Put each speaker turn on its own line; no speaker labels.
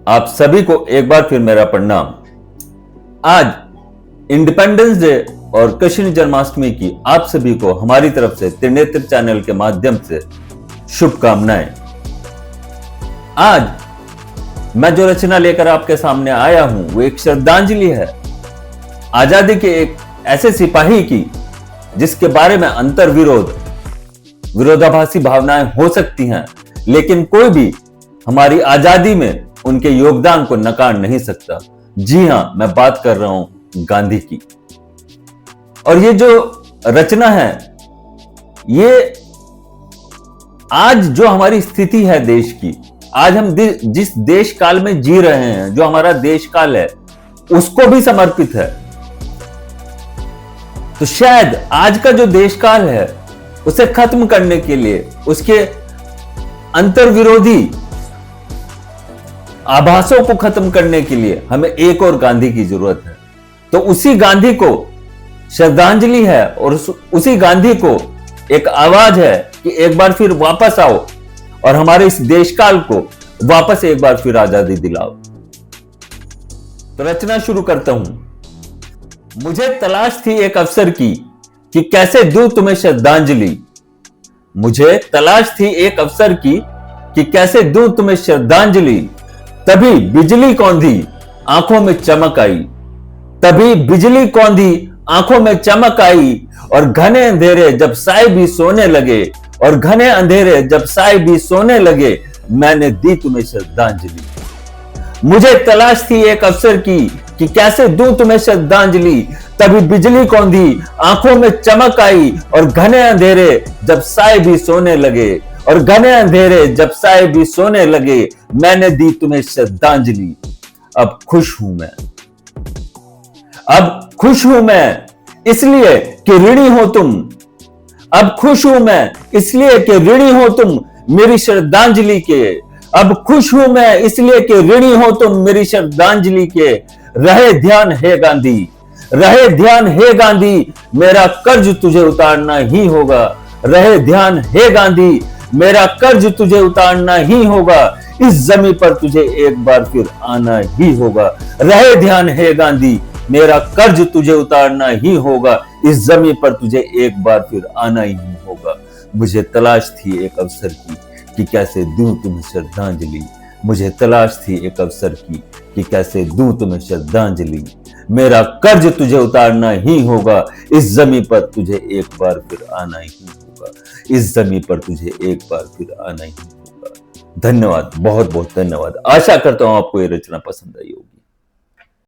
आप सभी को एक बार फिर मेरा प्रणाम। आज इंडिपेंडेंस डे और कृष्ण जन्माष्टमी की आप सभी को हमारी तरफ से त्रिनेत्र चैनल के माध्यम से शुभकामनाएं। आज मैं जो रचना लेकर आपके सामने आया हूं वो एक श्रद्धांजलि है आजादी के एक ऐसे सिपाही की जिसके बारे में विरोधाभासी भावनाएं हो सकती हैं, लेकिन कोई भी हमारी आजादी में उनके योगदान को नकार नहीं सकता। जी हां, मैं बात कर रहा हूं गांधी की। और ये जो रचना है, ये आज जो हमारी स्थिति है देश की, आज हम जिस देश काल में जी रहे हैं, जो हमारा देश काल है, उसको भी समर्पित है। तो शायद आज का जो देश काल है उसे खत्म करने के लिए, उसके अंतर्विरोधी आभासों को खत्म करने के लिए हमें एक और गांधी की जरूरत है। तो उसी गांधी को श्रद्धांजलि है और उसी गांधी को एक आवाज है कि एक बार फिर वापस आओ और हमारे इस देशकाल को वापस एक बार फिर आजादी दिलाओ। तो रचना शुरू करता हूं। मुझे तलाश थी एक अवसर की कि कैसे दूं तुम्हें श्रद्धांजलि। मुझे तलाश थी एक अवसर की कि कैसे दूं तुम्हें श्रद्धांजलि। तभी बिजली कौंधी आंखों में चमक आई। तभी बिजली कौंधी आंखों में चमक आई और घने अंधेरे जब साए भी सोने लगे, और घने अंधेरे जब साए भी सोने लगे, मैंने दी तुम्हें श्रद्धांजलि। मुझे तलाश थी एक अवसर की कि कैसे दूं तुम्हें श्रद्धांजलि। तभी बिजली कौंधी आंखों में चमक आई और घने अंधेरे जब साए भी सोने लगे, और घने अंधेरे जब साए भी सोने लगे, मैंने दी तुम्हें श्रद्धांजलि। अब खुश हूं मैं, अब खुश हूं मैं इसलिए कि ऋणी हो तुम। अब खुश हूं मैं इसलिए कि ऋणी हो तुम मेरी श्रद्धांजलि के। अब खुश हूं मैं इसलिए कि ऋणी हो तुम मेरी श्रद्धांजलि के। रहे ध्यान हे गांधी, रहे ध्यान हे गांधी, मेरा कर्ज तुझे उतारना ही होगा। रहे ध्यान हे गांधी, मेरा कर्ज तुझे उतारना ही होगा। इस जमीन पर तुझे एक बार फिर आना ही होगा। रहे ध्यान हे गांधी, मेरा कर्ज तुझे उतारना ही होगा। इस जमीन पर तुझे एक बार फिर आना ही होगा। मुझे तलाश थी एक अवसर की कि कैसे दूं तुम्हें श्रद्धांजलि। मुझे तलाश थी एक अवसर की कि कैसे दूं तुम्हें श्रद्धांजलि। मेरा कर्ज तुझे उतारना ही होगा। इस जमीन पर तुझे एक बार फिर आना ही होगा। इस जमीन पर तुझे एक बार फिर आना ही होगा। धन्यवाद, बहुत बहुत धन्यवाद। आशा करता हूं आपको ये रचना पसंद आई होगी।